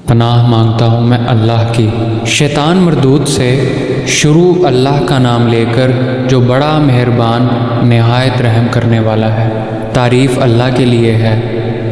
پناہ مانگتا ہوں میں اللہ کی شیطان مردود سے۔ شروع اللہ کا نام لے کر جو بڑا مہربان نہایت رحم کرنے والا ہے۔ تعریف اللہ کے لیے ہے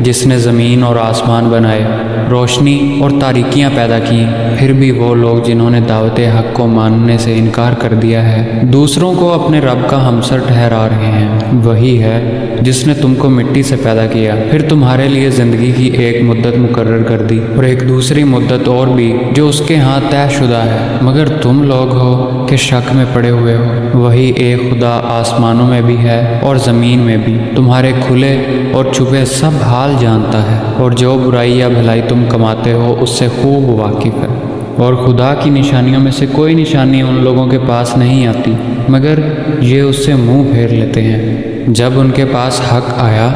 جس نے زمین اور آسمان بنائے، روشنی اور تاریکیاں پیدا کیں۔ پھر بھی وہ لوگ جنہوں نے دعوت حق کو ماننے سے انکار کر دیا ہے دوسروں کو اپنے رب کا ہمسر ٹھہرا رہے ہیں۔ وہی ہے جس نے تم کو مٹی سے پیدا کیا، پھر تمہارے لیے زندگی کی ایک مدت مقرر کر دی اور ایک دوسری مدت اور بھی جو اس کے ہاں طے شدہ ہے، مگر تم لوگ ہو کہ شک میں پڑے ہوئے ہو۔ وہی ایک خدا آسمانوں میں بھی ہے اور زمین میں بھی، تمہارے کھلے اور چھپے سب حال جانتا ہے، اور جو برائی یا بھلائی تم کماتے ہو اس سے خوب واقف ہے۔ اور خدا کی نشانیوں میں سے کوئی نشانی ان لوگوں کے پاس نہیں آتی مگر یہ اس سے منہ پھیر لیتے ہیں۔ جب ان کے پاس حق آیا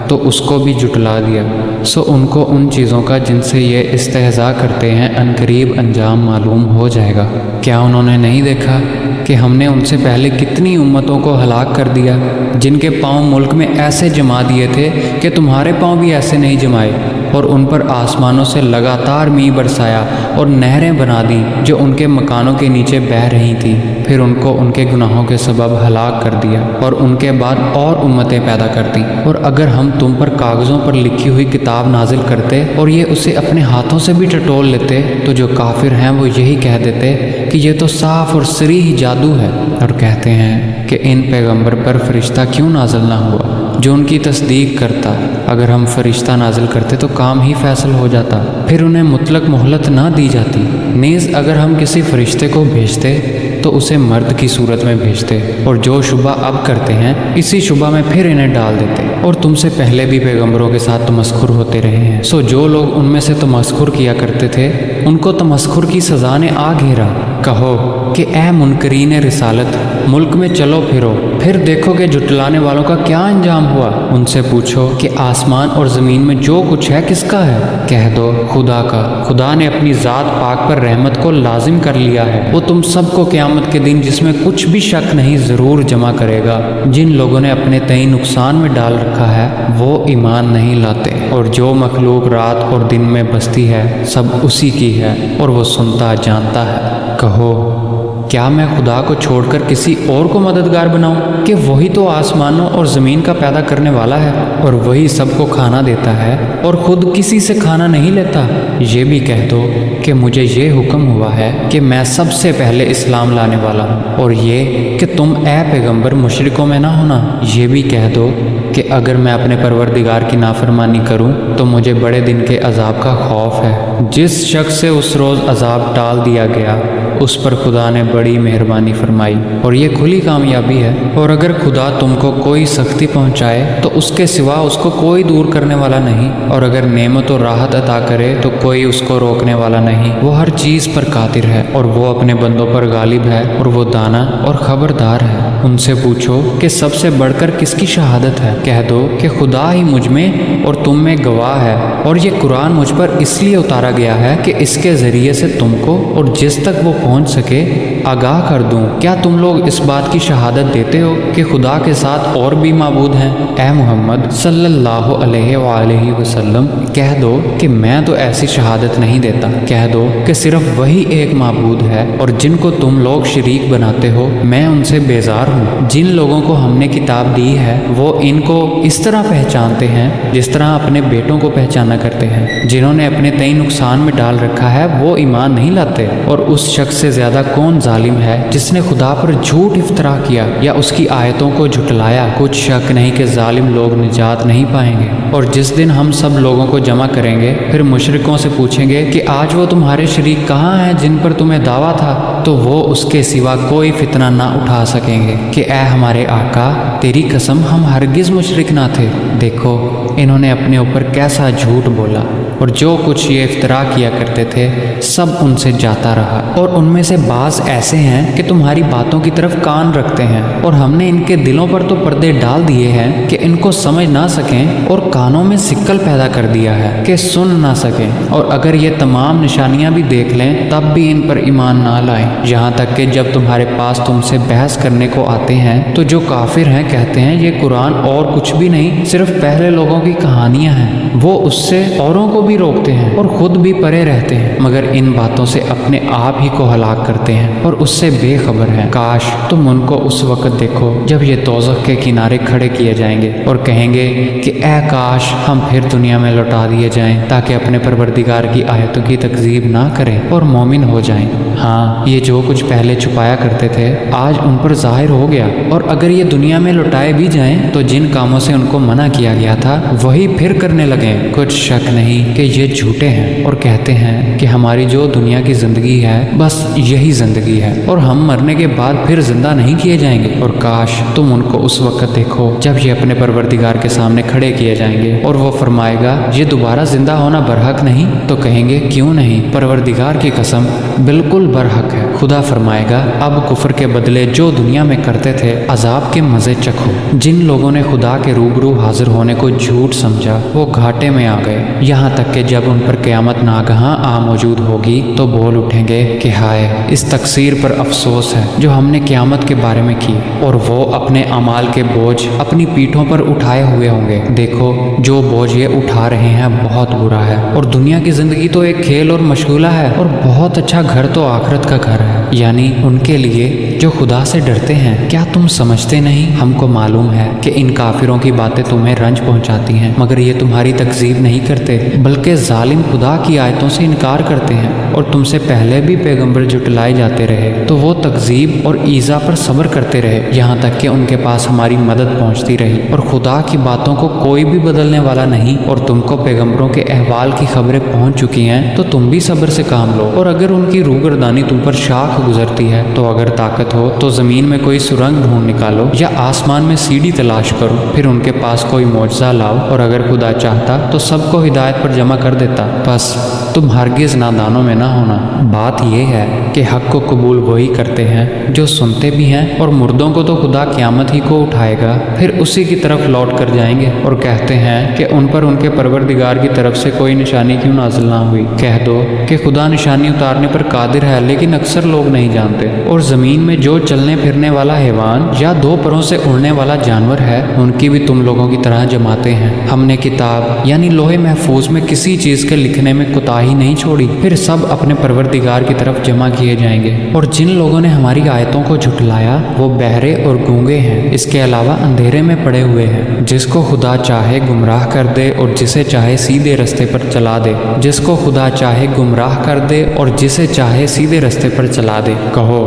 تو اس کو بھی جھٹلا دیا، سو ان کو ان چیزوں کا جن سے یہ استہزاء کرتے ہیں عنقریب انجام معلوم ہو جائے گا۔ کیا انہوں نے نہیں دیکھا کہ ہم نے ان سے پہلے کتنی امتوں کو ہلاک کر دیا جن کے پاؤں ملک میں ایسے جما دیے تھے کہ تمہارے پاؤں بھی ایسے نہیں جمائے، اور ان پر آسمانوں سے لگاتار میਂਹ برسایا اور نہریں بنا دیں جو ان کے مکانوں کے نیچے بہہ رہی تھیں۔ پھر ان کو ان کے گناہوں کے سبب ہلاک کر دیا اور ان کے بعد اور امتیں پیدا کر دیں۔ اور اگر ہم تم پر کاغذوں پر لکھی ہوئی کتاب نازل کرتے اور یہ اسے اپنے ہاتھوں سے بھی ٹٹول لیتے تو جو کافر ہیں وہ یہی کہہ دیتے کہ یہ تو صاف اور صریح جادو ہے، اور کہتے ہیں کہ ان پیغمبر پر فرشتہ کیوں نازل نہ ہوا جو ان کی تصدیق کرتا۔ اگر ہم فرشتہ نازل کرتے تو کام ہی فیصل ہو جاتا، پھر انہیں مطلق مہلت نہ دی جاتی۔ نیز اگر ہم کسی فرشتے کو بھیجتے تو اسے مرد کی صورت میں بھیجتے، اور جو شبہ اب کرتے ہیں اسی شبہ میں پھر انہیں ڈال دیتے۔ اور تم سے پہلے بھی پیغمبروں کے ساتھ تمسخر ہوتے رہے ہیں، سو جو لوگ ان میں سے تمسخر کیا کرتے تھے ان کو تمسخر کی سزا نے آ گھیرا۔ کہو کہ اے منکرین رسالت، ملک میں چلو پھرو، پھر دیکھو کہ جھٹلانے والوں کا کیا انجام ہوا۔ ان سے پوچھو کہ آسمان اور زمین میں جو کچھ ہے کس کا ہے؟ کہہ دو خدا کا۔ خدا نے اپنی ذات پاک پر رحمت کو لازم کر لیا ہے، وہ تم سب کو قیامت کے دن جس میں کچھ بھی شک نہیں ضرور جمع کرے گا۔ جن لوگوں نے اپنے تئیں نقصان میں ڈال رکھا ہے وہ ایمان نہیں لاتے، اور جو مخلوق رات اور دن میں بستی ہے سب اسی کی ہے، اور وہ سنتا جانتا ہے۔ کہو کیا میں خدا کو چھوڑ کر کسی اور کو مددگار بناؤں کہ وہی تو آسمانوں اور زمین کا پیدا کرنے والا ہے، اور وہی سب کو کھانا دیتا ہے اور خود کسی سے کھانا نہیں لیتا۔ یہ بھی کہہ دو کہ مجھے یہ حکم ہوا ہے کہ میں سب سے پہلے اسلام لانے والا ہوں، اور یہ کہ تم اے پیغمبر مشرکوں میں نہ ہونا۔ یہ بھی کہہ دو کہ اگر میں اپنے پروردگار کی نافرمانی کروں تو مجھے بڑے دن کے عذاب کا خوف ہے۔ جس شخص سے اس روز عذاب ٹال دیا گیا اس پر خدا نے بڑی مہربانی فرمائی، اور یہ کھلی کامیابی ہے۔ اور اگر خدا تم کو کوئی سختی پہنچائے تو اس کے سوا اس کو کوئی دور کرنے والا نہیں، اور اگر نعمت و راحت عطا کرے تو کوئی اس کو روکنے والا نہیں۔ وہ ہر چیز پر قادر ہے، اور وہ اپنے بندوں پر غالب ہے، اور وہ دانا اور خبردار ہے۔ ان سے پوچھو کہ سب سے بڑھ کر کس کی شہادت ہے؟ کہہ دو کہ خدا ہی مجھ میں اور تم میں گواہ ہے، اور یہ قرآن مجھ پر اس لیے اتارا گیا ہے کہ اس کے ذریعے سے تم کو اور جس تک وہ پہنچ سکے آگاہ کر دوں۔ کیا تم لوگ اس بات کی شہادت دیتے ہو کہ خدا کے ساتھ اور بھی معبود ہیں؟ اے محمد صلی اللہ علیہ وآلہ وسلم کہہ دو کہ میں تو ایسی شہادت نہیں دیتا۔ کہہ دو کہ صرف وہی ایک معبود ہے، اور جن کو تم لوگ شریک بناتے ہو میں ان سے بیزار ہوں۔ جن لوگوں کو ہم نے کتاب دی ہے وہ ان کو اس طرح پہچانتے ہیں جس طرح اپنے بیٹوں کو پہچانا کرتے ہیں۔ جنہوں نے اپنے تئیں نقصان میں ڈال رکھا ہے وہ ایمان نہیں لاتے، اور اس شخص سے زیادہ کون ظالم ہے جس نے خدا پر جھوٹ افطرا کیا یا اس کی آیتوں کو جھٹلایا۔ کچھ شک نہیں کہ ظالم لوگ نجات نہیں پائیں گے۔ اور جس دن ہم سب لوگوں کو جمع کریں گے پھر مشرکوں سے پوچھیں گے کہ آج وہ تمہارے شریک کہاں ہیں جن پر تمہیں دعویٰ تھا، تو وہ اس کے سوا کوئی فتنہ نہ اٹھا سکیں گے کہ اے ہمارے آقا تیری قسم ہم ہرگز مشرک نہ تھے۔ دیکھو انہوں نے اپنے اوپر کیسا جھوٹ بولا، اور جو کچھ یہ افطرا کیا کرتے تھے سب ان سے جاتا رہا۔ اور ان میں سے بعض ایسے ہیں کہ تمہاری باتوں کی طرف کان رکھتے ہیں، اور ہم نے ان کے دلوں پر تو پردے ڈال دیے ہیں کہ ان کو سمجھ نہ سکیں، اور کانوں میں سکل پیدا کر دیا ہے کہ سن نہ سکیں، اور اگر یہ تمام نشانیاں بھی دیکھ لیں تب بھی ان پر ایمان نہ لائیں۔ یہاں تک کہ جب تمہارے پاس تم سے بحث کرنے کو آتے ہیں تو جو کافر ہیں کہتے ہیں یہ قرآن اور کچھ بھی نہیں صرف پہلے لوگوں کی کہانیاں ہیں۔ وہ اس سے اوروں کو بھی روکتے ہیں اور خود بھی پرے رہتے ہیں، مگر ان باتوں سے اپنے آپ ہی کو ہلاک کرتے ہیں اور اس سے بے خبر ہیں۔ کاش تم ان کو اس وقت دیکھو جب یہ دوزخ کے کنارے کھڑے کیے جائیں گے اور کہیں گے کہ اے کاش ہم پھر دنیا میں لوٹا دیے جائیں تاکہ اپنے پروردگار کی آیتوں کی تکذیب نہ کریں اور مومن ہو جائیں۔ ہاں، یہ جو کچھ پہلے چھپایا کرتے تھے آج ان پر ظاہر ہو گیا، اور اگر یہ دنیا میں لوٹائے بھی جائیں تو جن کاموں سے ان کو منع کیا گیا تھا وہی پھر کرنے لگیں۔ کچھ شک نہیں کہ یہ جھوٹے ہیں اور کہتے ہیں کہ ہماری جو دنیا کی زندگی ہے بس یہی زندگی ہے اور ہم مرنے کے بعد پھر زندہ نہیں کیے جائیں گے۔ اور کاش تم ان کو اس وقت دیکھو جب یہ اپنے پروردگار کے سامنے کھڑے کیے جائیں گے اور وہ فرمائے گا یہ دوبارہ زندہ ہونا برحق نہیں؟ تو کہیں گے کیوں نہیں، پروردگار کی قسم بالکل برحق ہے۔ خدا فرمائے گا اب کفر کے بدلے جو دنیا میں کرتے تھے عذاب کے مزے چکھو۔ جن لوگوں نے خدا کے روبرو حاضر ہونے کو جھوٹ سمجھا وہ گھاٹے میں آ گئے، یہاں تک کہ جب ان پر قیامت ناگہاں آ موجود ہوگی تو بول اٹھیں گے کہ ہائے اس تقصیر پر افسوس ہے جو ہم نے قیامت کے بارے میں کی، اور وہ اپنے اعمال کے بوجھ اپنی پیٹھوں پر اٹھائے ہوئے ہوں گے۔ دیکھو جو بوجھ یہ اٹھا رہے ہیں بہت برا ہے، اور دنیا کی زندگی تو ایک کھیل اور مشغولہ ہے، اور بہت اچھا گھر تو آخرت کا گھر ہے، یعنی ان کے لیے جو خدا سے ڈرتے ہیں۔ کیا تم سمجھتے نہیں؟ ہم کو معلوم ہے کہ ان کافروں کی باتیں تمہیں رنج پہنچاتی ہیں، مگر یہ تمہاری تکذیب نہیں کرتے بلکہ ظالم خدا کی آیتوں سے انکار کرتے ہیں، اور تم سے پہلے بھی پیغمبر جھٹلائے جاتے رہے تو وہ تکذیب اور ایذا پر صبر کرتے رہے، یہاں تک کہ ان کے پاس ہماری مدد پہنچتی رہی، اور خدا کی باتوں کو کوئی بھی بدلنے والا نہیں، اور تم کو پیغمبروں کے احوال کی خبریں پہنچ چکی ہیں تو تم بھی صبر سے کام لو۔ اور اگر ان کی روگردانی تم پر شاخ گزرتی ہے تو اگر طاقت ہو تو زمین میں کوئی سرنگ ڈھونڈ نکالو یا آسمان میں سیڑھی تلاش کرو، پھر ان کے پاس کوئی معجزہ لاؤ، اور اگر خدا چاہتا تو سب کو ہدایت پر جمع کر دیتا، بس تم ہرگز نادانوں میں نہ ہونا۔ بات یہ ہے کہ حق کو قبول وہی کرتے ہیں جو سنتے بھی ہیں، اور مردوں کو تو خدا قیامت ہی کو اٹھائے گا، پھر اسی کی طرف لوٹ کر جائیں گے، اور کہتے ہیں کہ ان پر ان کے پروردگار کی طرف سے کوئی نشانی کیوں نازل نہ ہوئی۔ کہہ دو کہ خدا نشانی اتارنے پر قادر ہے، لیکن اکثر لوگ نہیں جانتے۔ اور زمین میں جو چلنے پھرنے والا حیوان یا دو پروں سے اڑنے والا جانور ہے ان کی بھی تم لوگوں کی طرح جماتے ہیں۔ ہم نے کتاب یعنی لوح محفوظ میں کسی چیز کے لکھنے میں کوتاہی نہیں چھوڑی، پھر سب اپنے پروردگار کی طرف جمع کیے جائیں گے۔ اور جن لوگوں نے ہماری آیتوں کو جھٹلایا وہ بہرے اور گونگے ہیں، اس کے علاوہ اندھیرے میں پڑے ہوئے ہیں۔ جس کو خدا چاہے گمراہ کر دے اور جسے چاہے سیدھے رستے پر چلا دے، جس کو خدا چاہے گمراہ کر دے اور جسے چاہے سیدھے رستے پر چلا دے۔ کہو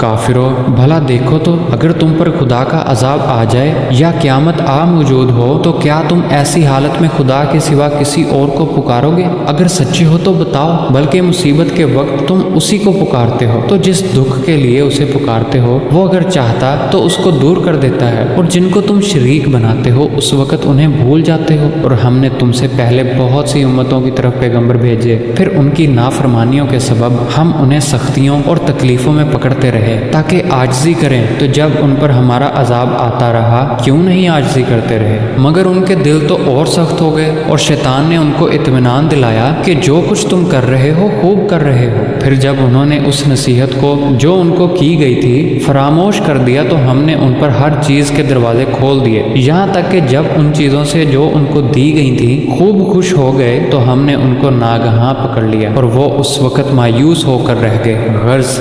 کافرو بھلا دیکھو تو اگر تم پر خدا کا عذاب آ جائے یا قیامت آ موجود ہو تو کیا تم ایسی حالت میں خدا کے سوا کسی اور کو پکارو گے؟ اگر سچے ہو تو بتاؤ، بلکہ مصیبت کے وقت تم اسی کو پکارتے ہو، تو جس دکھ کے لیے اسے پکارتے ہو وہ اگر چاہتا تو اس کو دور کر دیتا ہے، اور جن کو تم شریک بناتے ہو اس وقت انہیں بھول جاتے ہو۔ اور ہم نے تم سے پہلے بہت سی امتوں کی طرف پیغمبر بھیجے، پھر ان کی نافرمانیوں کے سبب ہم انہیں سختیوں اور تکلیفوں میں پکڑتے رہے تاکہ عاجزی کریں، تو جب ان پر ہمارا عذاب آتا رہا کیوں نہیں عاجزی کرتے رہے؟ مگر ان کے دل تو اور سخت ہو گئے، اور شیطان نے ان کو اطمینان دلایا کہ جو کچھ تم کر رہے ہو خوب کر رہے ہو۔ پھر جب انہوں نے اس نصیحت کو جو ان کو کی گئی تھی فراموش کر دیا تو ہم نے ان پر ہر چیز کے دروازے کھول دیے، یہاں تک کہ جب ان چیزوں سے جو ان کو دی گئی تھی خوب خوش ہو گئے تو ہم نے ان کو ناگہاں پکڑ لیا، اور وہ اس وقت مایوس ہو کر رہ گئے۔ غرض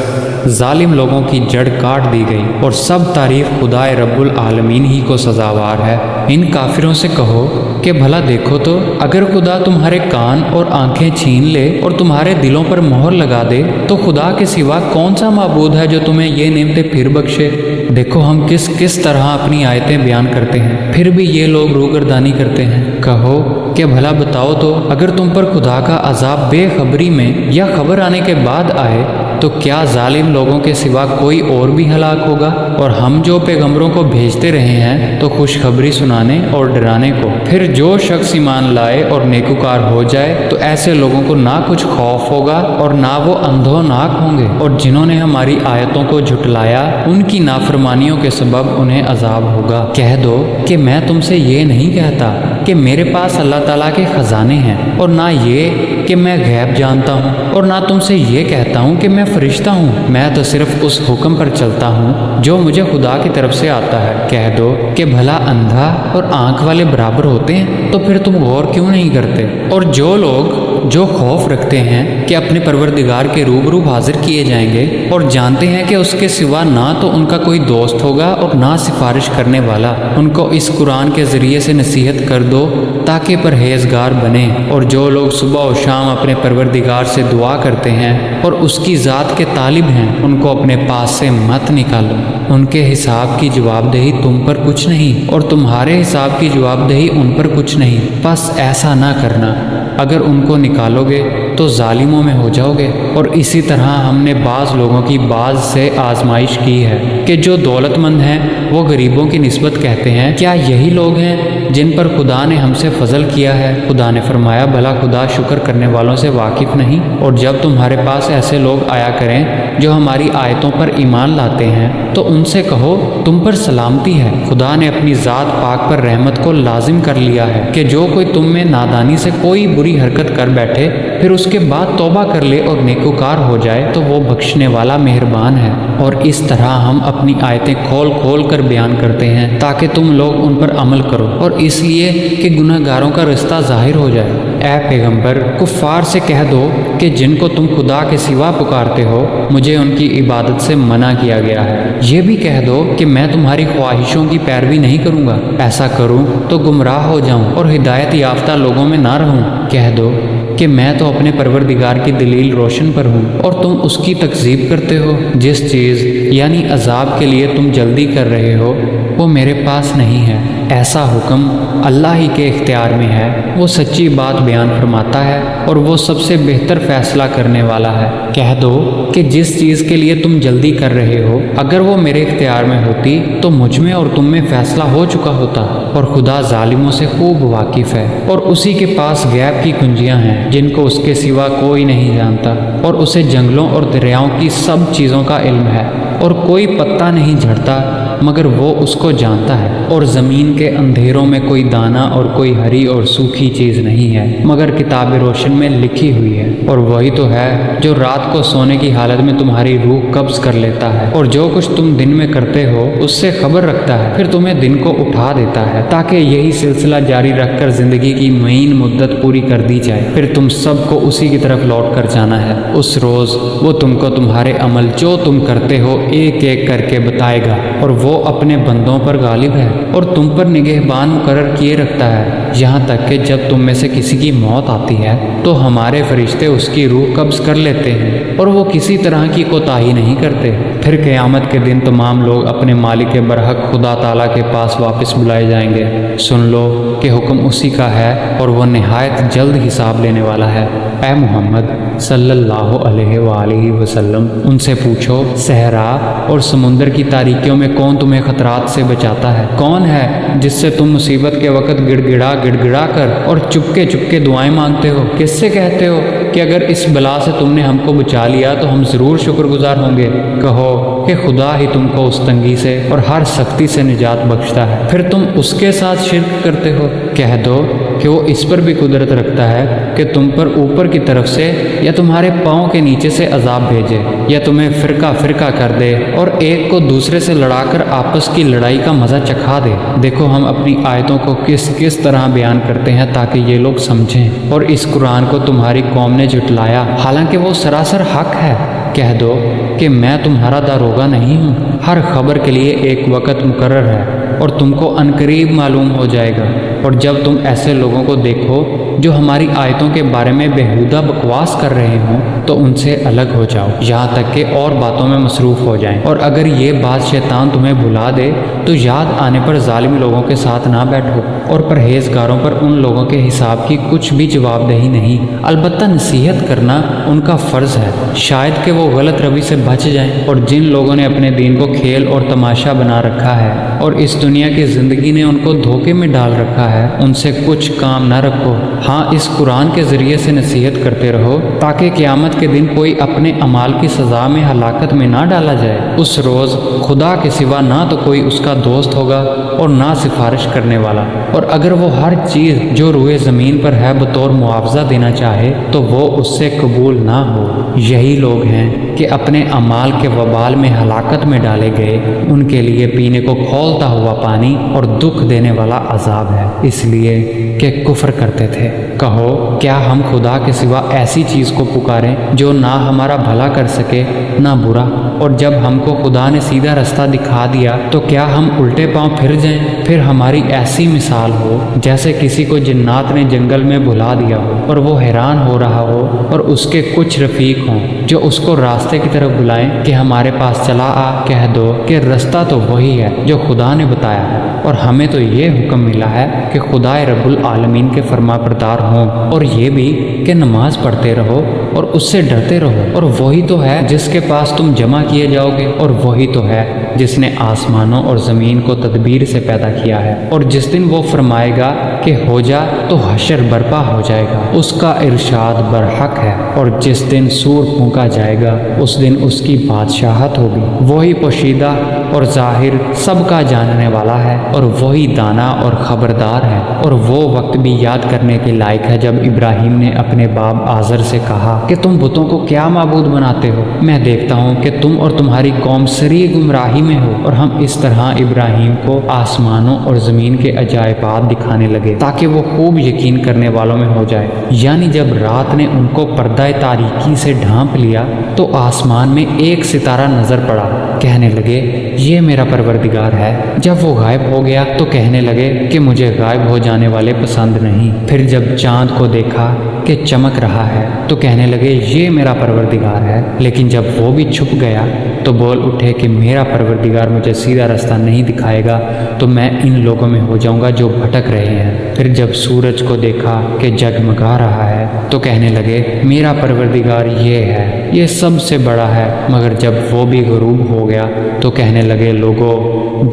ظالم لوگوں کی جڑ کاٹ دی گئی، اور سب تعریف خدا رب العالمین ہی کو سزاوار ہے۔ ان کافروں سے کہو کہ بھلا دیکھو تو اگر خدا تمہارے کان اور آنکھیں چھین لے اور تمہارے دلوں پر مہر لگا دے تو خدا کے سوا کون سا معبود ہے جو تمہیں یہ نعمتیں پھر بخشے؟ دیکھو ہم کس طرح اپنی آیتیں بیان کرتے ہیں، پھر بھی یہ لوگ روگردانی کرتے ہیں۔ کہو کہ بھلا بتاؤ تو اگر تم پر خدا کا عذاب بے خبری میں یا خبر آنے کے بعد آئے تو کیا ظالم لوگوں کے سوا کوئی اور بھی ہلاک ہوگا؟ اور ہم جو پیغمبروں کو بھیجتے رہے ہیں تو خوشخبری سنانے اور ڈرانے کو، پھر جو شخص ایمان لائے اور نیکوکار ہو جائے تو ایسے لوگوں کو نہ کچھ خوف ہوگا اور نہ وہ اندھوناک ہوں گے، اور جنہوں نے ہماری آیتوں کو جھٹلایا ان کی نافرمانیوں کے سبب انہیں عذاب ہوگا۔ کہہ دو کہ میں تم سے یہ نہیں کہتا کہ میرے پاس اللہ تعالیٰ کے خزانے ہیں، اور نہ یہ کہ میں غیب جانتا ہوں، اور نہ تم سے یہ کہتا ہوں کہ میں فرشتہ ہوں، میں تو صرف اس حکم پر چلتا ہوں جو مجھے خدا کی طرف سے آتا ہے۔ کہہ دو کہ بھلا اندھا اور آنکھ والے برابر ہوتے ہیں؟ تو پھر تم غور کیوں نہیں کرتے؟ اور جو لوگ جو خوف رکھتے ہیں کہ اپنے پروردگار کے روبرو حاضر کیے جائیں گے اور جانتے ہیں کہ اس کے سوا نہ تو ان کا کوئی دوست ہوگا اور نہ سفارش کرنے والا، ان کو اس قرآن کے ذریعے سے نصیحت کر دو تاکہ پرہیزگار بنیں۔ اور جو لوگ صبح و شام اپنے پروردگار سے دعا کرتے ہیں اور اس کی ذات کے طالب ہیں، ان کو اپنے پاس سے مت نکالو۔ ان کے حساب کی جواب دہی تم پر کچھ نہیں اور تمہارے حساب کی جواب دہی ان پر کچھ نہیں، بس ایسا نہ کرنا۔ اگر ان کو نکالو گے تو ظالموں میں ہو جاؤ گے۔ اور اسی طرح ہم نے بعض لوگوں کی بعض سے آزمائش کی ہے کہ جو دولت مند ہیں وہ غریبوں کی نسبت کہتے ہیں کیا یہی لوگ ہیں جن پر خدا نے ہم سے فضل کیا ہے؟ خدا نے فرمایا بھلا خدا شکر کرنے والوں سے واقف نہیں؟ اور جب تمہارے پاس ایسے لوگ آیا کریں جو ہماری آیتوں پر ایمان لاتے ہیں تو ان سے کہو تم پر سلامتی ہے۔ خدا نے اپنی ذات پاک پر رحمت کو لازم کر لیا ہے کہ جو کوئی تم میں نادانی سے کوئی بری حرکت کر بیٹھے پھر اس کے بعد توبہ کر لے اور نیکوکار ہو جائے تو وہ بخشنے والا مہربان ہے۔ اور اس طرح ہم اپنی آیتیں کھول کھول کر بیان کرتے ہیں تاکہ تم لوگ ان پر عمل کرو، اور اس لیے کہ گناہ گاروں کا رستہ ظاہر ہو جائے۔ اے پیغمبر، کفار سے کہہ دو کہ جن کو تم خدا کے سوا پکارتے ہو مجھے ان کی عبادت سے منع کیا گیا ہے۔ یہ بھی کہہ دو کہ میں تمہاری خواہشوں کی پیروی نہیں کروں گا، ایسا کروں تو گمراہ ہو جاؤں اور ہدایت یافتہ لوگوں میں نہ رہوں۔ کہہ دو کہ میں تو اپنے پروردگار کی دلیل روشن پر ہوں اور تم اس کی تکذیب کرتے ہو۔ جس چیز یعنی عذاب کے لیے تم جلدی کر رہے ہو وہ میرے پاس نہیں ہے، ایسا حکم اللہ ہی کے اختیار میں ہے۔ وہ سچی بات بیان فرماتا ہے اور وہ سب سے بہتر فیصلہ کرنے والا ہے۔ کہہ دو کہ جس چیز کے لیے تم جلدی کر رہے ہو اگر وہ میرے اختیار میں ہوتی تو مجھ میں اور تم میں فیصلہ ہو چکا ہوتا، اور خدا ظالموں سے خوب واقف ہے، اور اسی کے پاس غیب کی کنجیاں ہیں جن کو اس کے سوا کوئی نہیں جانتا، اور اسے جنگلوں اور دریاؤں کی سب چیزوں کا علم ہے، اور کوئی پتا نہیں جھڑتا مگر وہ اس کو جانتا ہے، اور زمین کے اندھیروں میں کوئی دانہ اور کوئی ہری اور سوکھی چیز نہیں ہے مگر کتاب روشن میں لکھی ہوئی ہے۔ اور وہی تو ہے جو رات کو سونے کی حالت میں تمہاری روح قبض کر لیتا ہے، اور جو کچھ تم دن میں کرتے ہو اس سے خبر رکھتا ہے، پھر تمہیں دن کو اٹھا دیتا ہے تاکہ یہی سلسلہ جاری رکھ کر زندگی کی معین مدت پوری کر دی جائے، پھر تم سب کو اسی کی طرف لوٹ کر جانا ہے۔ اس روز وہ تم کو تمہارے عمل جو تم کرتے ہو ایک ایک کر کے بتائے گا، اور وہ اپنے بندوں پر غالب ہے اور تم پر نگہبان مقرر کیے رکھتا ہے، یہاں تک کہ جب تم میں سے کسی کی موت آتی ہے تو ہمارے فرشتے اس کی روح قبض کر لیتے ہیں اور وہ کسی طرح کی کوتاہی نہیں کرتے۔ پھر قیامت کے دن تمام لوگ اپنے مالک برحق خدا تعالیٰ کے پاس واپس بلائے جائیں گے۔ سن لو کہ حکم اسی کا ہے اور وہ نہایت جلد حساب لینے والا ہے۔ اے محمد صلی اللہ علیہ وآلہ وسلم، ان سے پوچھو صحرا اور سمندر کی تاریکیوں میں کون تمہیں خطرات سے بچاتا ہے؟ کون ہے جس سے تم مصیبت کے وقت گڑ گڑا کر اور چپکے دعائیں مانگتے ہو؟ کس سے کہتے ہو کہ اگر اس بلا سے تم نے ہم کو بچا لیا تو ہم ضرور شکر گزار ہوں گے؟ کہو کہ خدا ہی تم کو اس تنگی سے اور ہر سختی سے نجات بخشتا ہے، پھر تم اس کے ساتھ شرک کرتے ہو۔ کہہ دو کہ وہ اس پر بھی قدرت رکھتا ہے کہ تم پر اوپر کی طرف سے یا تمہارے پاؤں کے نیچے سے عذاب بھیجے، یا تمہیں فرقہ کر دے اور ایک کو دوسرے سے لڑا کر آپس کی لڑائی کا مزہ چکھا دے۔ دیکھو ہم اپنی آیتوں کو کس طرح بیان کرتے ہیں تاکہ یہ لوگ سمجھیں، اور اس قرآن کو تمہاری قوم نے جھٹلایا حالانکہ وہ سراسر حق ہے۔ کہہ دو کہ میں تمہارا داروغہ نہیں ہوں، ہر خبر کے لیے ایک وقت مقرر ہے اور تم کو عنقریب معلوم ہو جائے گا۔ اور جب تم ایسے لوگوں کو دیکھو جو ہماری آیتوں کے بارے میں بےہودہ بکواس کر رہے ہوں تو ان سے الگ ہو جاؤ یہاں تک کہ اور باتوں میں مصروف ہو جائیں، اور اگر یہ بات شیطان تمہیں بھلا دے تو یاد آنے پر ظالم لوگوں کے ساتھ نہ بیٹھو، اور پرہیزگاروں پر ان لوگوں کے حساب کی کچھ بھی جواب دہی نہیں، البتہ نصیحت کرنا ان کا فرض ہے، شاید کہ وہ غلط روی سے بچ جائیں۔ اور جن لوگوں نے اپنے دین کو کھیل اور تماشا بنا رکھا ہے اور اس دنیا کی زندگی نے ان کو دھوکے میں ڈال رکھا ہے، ان سے کچھ کام نہ رکھو۔ ہاں، اس قرآن کے ذریعے سے نصیحت کرتے رہو تاکہ قیامت کے دن کوئی اپنے اعمال کی سزا میں ہلاکت میں نہ ڈالا جائے۔ اس روز خدا کے سوا نہ تو کوئی اس کا دوست ہوگا اور نہ سفارش کرنے والا، اور اگر وہ ہر چیز جو روئے زمین پر ہے بطور معاوضہ دینا چاہے تو وہ اس سے قبول نہ ہو۔ یہی لوگ ہیں کہ اپنے اعمال کے وبال میں ہلاکت میں ڈالے گئے، ان کے لیے پینے کو کھولتا ہوا پانی اور دکھ دینے والا عذاب ہے، اس لیے کہ کفر کرتے تھے۔ کہو، کیا ہم خدا کے سوا ایسی چیز کو پکاریں جو نہ ہمارا بھلا کر سکے نہ برا؟ اور جب ہم کو خدا نے سیدھا رستہ دکھا دیا تو کیا ہم الٹے پاؤں پھر جائیں؟ پھر ہماری ایسی مثال ہو جیسے کسی کو جنات نے جنگل میں بھلا دیا ہو اور وہ حیران ہو رہا ہو، اور اس کے کچھ رفیق ہوں جو اس کو راستے کی طرف بلائیں کہ ہمارے پاس چلا آ۔ کہہ دو کہ رستہ تو وہی ہے جو خدا نے بتایا ہے، اور ہمیں تو یہ حکم ملا ہے کہ خدا رب العالمین کے فرما بردار ہوں، اور یہ بھی کہ نماز پڑھتے رہو اور اس سے ڈرتے رہو، اور وہی تو ہے جس کے پاس تم جمع کیے جاؤ گے، اور وہی تو ہے جس نے آسمانوں اور زمین کو تدبیر سے پیدا کیا ہے، اور جس دن وہ فرمائے گا کہ ہو جا تو حشر برپا ہو جائے گا، اس کا ارشاد برحق ہے، اور جس دن سور پھونکا جائے گا اس دن اس کی بادشاہت ہوگی۔ وہی پوشیدہ اور ظاہر سب کا جاننے والا ہے، اور وہی دانا اور خبردار ہے۔ اور وہ وقت بھی یاد کرنے کے لائق ہے جب ابراہیم نے اپنے باپ آزر سے کہا کہ تم بتوں کو کیا معبود بناتے ہو؟ میں دیکھتا ہوں کہ تم اور تمہاری قوم سری گمراہی میں ہو۔ اور ہم اس طرح ابراہیم کو آسمانوں اور زمین کے عجائبات دکھانے لگے تاکہ وہ خوب یقین کرنے والوں میں ہو جائے۔ یعنی جب رات نے ان کو پردہ تاریکی سے ڈھانپ لیا تو آسمان میں ایک ستارہ نظر پڑا، کہنے لگے یہ میرا پروردگار ہے۔ جب وہ غائب ہو گیا تو کہنے لگے کہ مجھے غائب ہو جانے والے پسند نہیں۔ پھر جب چاند کو دیکھا کہ چمک رہا ہے تو کہنے لگے یہ میرا پروردگار ہے۔ لیکن جب وہ بھی چھپ گیا تو بول اٹھے کہ میرا پروردگار مجھے سیدھا رستہ نہیں دکھائے گا تو میں ان لوگوں میں ہو جاؤں گا جو بھٹک رہے ہیں۔ پھر جب سورج کو دیکھا کہ جگمگا رہا ہے تو کہنے لگے میرا پروردگار یہ ہے، یہ سب سے بڑا ہے۔ مگر جب وہ بھی غروب ہو گیا تو کہنے لگے لوگو،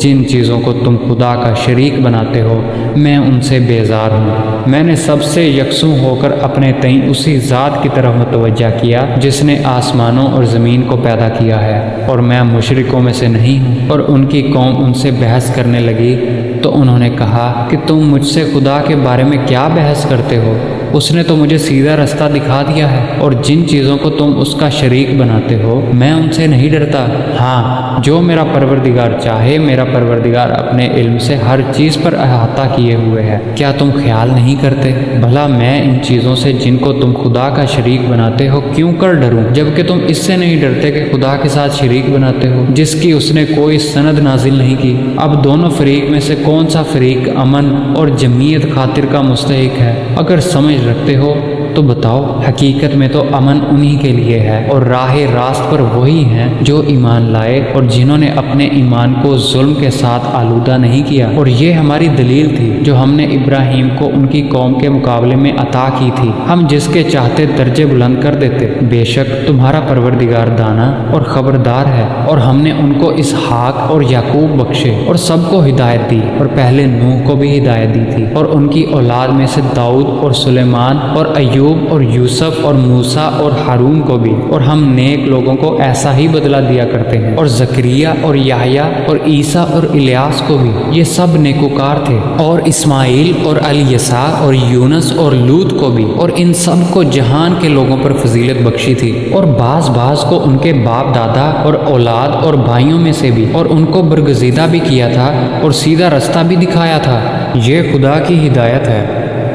جن چیزوں کو تم خدا کا شریک بناتے ہو میں ان سے بیزار ہوں۔ میں نے سب سے یکسوں ہو کر اپنے تئیں اسی ذات کی طرف متوجہ کیا جس نے آسمانوں اور زمین کو پیدا کیا ہے، اور میں مشرکوں میں سے نہیں ہوں۔ اور ان کی قوم ان سے بحث کرنے لگی تو انہوں نے کہا کہ تم مجھ سے خدا کے بارے میں کیا بحث کرتے ہو؟ اس نے تو مجھے سیدھا رستہ دکھا دیا ہے، اور جن چیزوں کو تم اس کا شریک بناتے ہو میں ان سے نہیں ڈرتا۔ ہاں، جو میرا پروردگار چاہے، میرا پروردگار اپنے علم سے ہر چیز پر احاطہ کیے ہوئے ہے۔ کیا تم خیال نہیں کرتے؟ بھلا میں ان چیزوں سے جن کو تم خدا کا شریک بناتے ہو کیوں کر ڈروں، جبکہ تم اس سے نہیں ڈرتے کہ خدا کے ساتھ شریک بناتے ہو جس کی اس نے کوئی سند نازل نہیں کی۔ اب دونوں فریق میں سے کون سا فریق امن اور جمعیت خاطر کا مستحق ہے؟ اگر سمجھ رکھتے ہو تو بتاؤ۔ حقیقت میں تو امن انہی کے لیے ہے، اور راہ راست پر وہی ہیں جو ایمان لائے اور جنہوں نے اپنے ایمان کو ظلم کے ساتھ آلودہ نہیں کیا۔ اور یہ ہماری دلیل تھی جو ہم نے ابراہیم کو ان کی قوم کے مقابلے میں عطا کی تھی، ہم جس کے چاہتے درجے بلند کر دیتے۔ بے شک تمہارا پروردگار دانا اور خبردار ہے، اور ہم نے ان کو اسحاق اور یعقوب بخشے اور سب کو ہدایت دی، اور پہلے نوح کو بھی ہدایت دی تھی، اور ان کی اولاد میں سے داؤد اور سلیمان اور ایوب اور یوسف اور موسیٰ اور ہارون کو بھی، اور ہم نیک لوگوں کو ایسا ہی بدلہ دیا کرتے ہیں، اور زکریا اور یحییٰ اور عیسیٰ اور الیاس کو بھی، یہ سب نیکوکار تھے، اور اسماعیل اور الیسع اور یونس اور لوط کو بھی، اور ان سب کو جہان کے لوگوں پر فضیلت بخشی تھی، اور بعض کو ان کے باپ دادا اور اولاد اور بھائیوں میں سے بھی، اور ان کو برگزیدہ بھی کیا تھا اور سیدھا رستہ بھی دکھایا تھا۔ یہ خدا کی ہدایت ہے،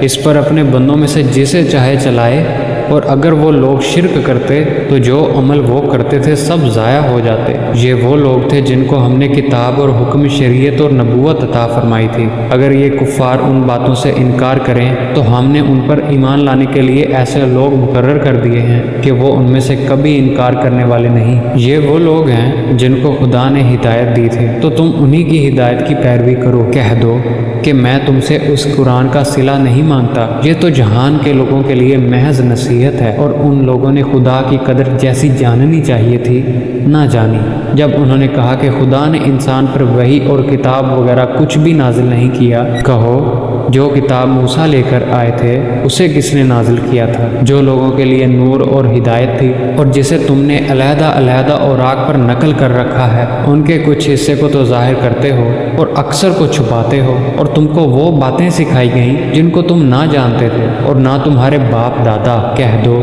اس پر اپنے بندوں میں سے جسے چاہے چلائے، اور اگر وہ لوگ شرک کرتے تو جو عمل وہ کرتے تھے سب ضائع ہو جاتے۔ یہ وہ لوگ تھے جن کو ہم نے کتاب اور حکم شریعت اور نبوت عطا فرمائی تھی۔ اگر یہ کفار ان باتوں سے انکار کریں تو ہم نے ان پر ایمان لانے کے لیے ایسے لوگ مقرر کر دیے ہیں کہ وہ ان میں سے کبھی انکار کرنے والے نہیں۔ یہ وہ لوگ ہیں جن کو خدا نے ہدایت دی تھی، تو تم انہی کی ہدایت کی پیروی کرو۔ کہہ دو کہ میں تم سے اس قرآن کا صلہ نہیں مانگتا، یہ تو جہان کے لوگوں کے لیے محض نصیحت شخصیت ہے، اور ان لوگوں نے خدا کی قدر جیسی جاننی چاہیے تھی نہ جانی۔ جب انہوں نے کہا کہ خدا نے انسان پر وحی اور کتاب وغیرہ کچھ بھی نازل نہیں کیا، کہو جو کتاب موسیٰ لے کر آئے تھے اسے کس نے نازل کیا تھا، جو لوگوں کے لیے نور اور ہدایت تھی، اور جسے تم نے علیحدہ علیحدہ اوراق پر نقل کر رکھا ہے۔ ان کے کچھ حصے کو تو ظاہر کرتے ہو اور اکثر کو چھپاتے ہو، اور تم کو وہ باتیں سکھائی گئیں جن کو تم نہ جانتے تھے اور نہ تمہارے باپ دادا۔ کہہ دو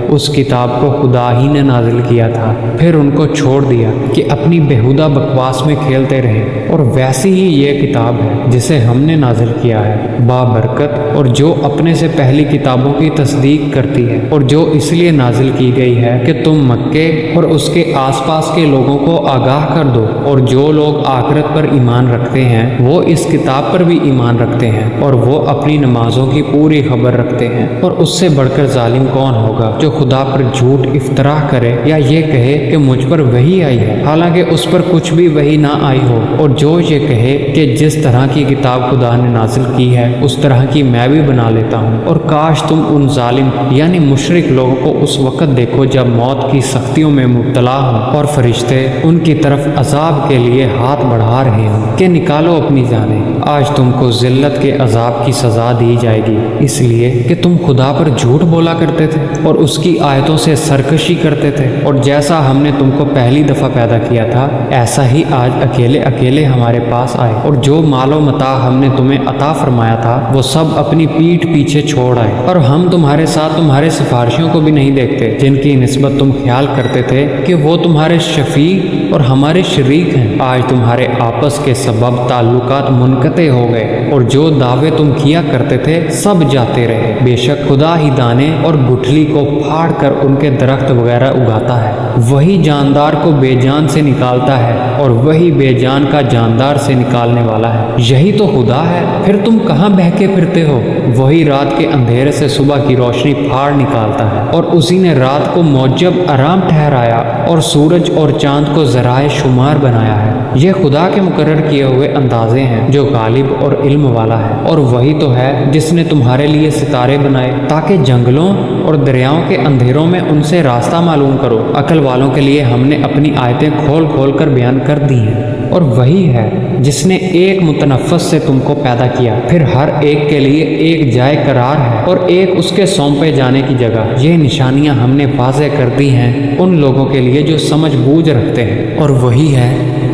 اس کتاب کو خدا ہی نے نازل کیا تھا، پھر ان کو چھوڑ دیا کہ اپنی بیہودہ بکواس میں کھیلتے رہے، اور ویسی ہی یہ کتاب ہے جسے ہم نے نازل کیا ہے، بابرکت، اور جو اپنے سے پہلی کتابوں کی تصدیق کرتی ہے، اور جو اس لیے نازل کی گئی ہے کہ تم مکے اور اس کے آس پاس کے لوگوں کو آگاہ کر دو، اور جو لوگ آخرت پر ایمان رکھتے ہیں وہ اس کتاب پر بھی ایمان رکھتے ہیں، اور وہ اپنی نمازوں کی پوری خبر رکھتے ہیں۔ اور اس سے بڑھ کر ظالم کون ہوگا جو خدا پر جھوٹ افتراء کرے یا یہ کہے کہ مجھ پر وحی آئی ہے، حالانکہ اس پر کچھ بھی وحی نہ آئی ہو، اور جو یہ کہے کہ جس طرح کی کتاب خدا نے نازل کی ہے اس طرح کی میں بھی بنا لیتا ہوں۔ اور کاش تم ان ظالم یعنی مشرک لوگوں کو اس وقت دیکھو جب موت کی سختیوں میں مبتلا ہوں اور فرشتے ان کی طرف عذاب کے لیے ہاتھ بڑھا رہے ہوں کہ نکالو اپنی جانیں۔ آج تم کو ذلت کے عذاب کی سزا دی جائے گی، اس لیے کہ تم خدا پر جھوٹ بولا کرتے تھے اور اس کی آیتوں سے سرکشی کرتے تھے، اور جیسا ہم نے تم کو پہلی دفعہ پیدا کیا تھا ایسا ہی آج اکیلے اکیلے ہمارے پاس آئے، اور جو مال و متاع ہم نے تمہیں عطا فرمایا تھا وہ سب اپنی پیٹھ پیچھے چھوڑ آئے، اور ہم تمہارے ساتھ تمہارے سفارشیوں کو بھی نہیں دیکھتے جن کی نسبت تم خیال کرتے تھے کہ وہ تمہارے شفیع اور ہمارے شریک ہیں۔ آج تمہارے آپس کے سبب تعلقات منقطع ہو گئے، اور جو دعوے تم کیا کرتے تھے سب جاتے رہے۔ بے شک خدا ہی دانے اور گٹھلی کو پھاڑ کر ان کے درخت وغیرہ اگاتا ہے، وہی جاندار کو بے جان سے نکالتا ہے اور وہی بے جان کا جاندار سے نکالنے والا ہے۔ یہی تو خدا ہے، پھر تم کہاں بہکے پھرتے ہو؟ وہی رات کے اندھیرے سے صبح کی روشنی پھاڑ نکالتا ہے، اور اسی نے رات کو موجب آرام ٹھہرایا اور سورج اور چاند کو ذرائع شمار بنایا ہے۔ یہ خدا کے مقرر کیے ہوئے اندازے ہیں جو غالب اور علم والا ہے، اور وہی تو ہے جس نے تمہارے لیے ستارے بنائے تاکہ جنگلوں اور دریاؤں کے اندھیروں میں ان سے راستہ معلوم کرو۔ عقل والوں کے لیے ہم نے اپنی آیتیں کھول کھول کر بیان کر دی ہیں۔ اور وہی ہے جس نے ایک متنفس سے تم کو پیدا کیا، پھر ہر ایک کے لیے ایک جائے قرار ہے اور ایک اس کے سونپے جانے کی جگہ۔ یہ نشانیاں ہم نے واضح کر دی ہیں ان لوگوں کے لیے جو سمجھ بوجھ رکھتے ہیں۔ اور وہی ہے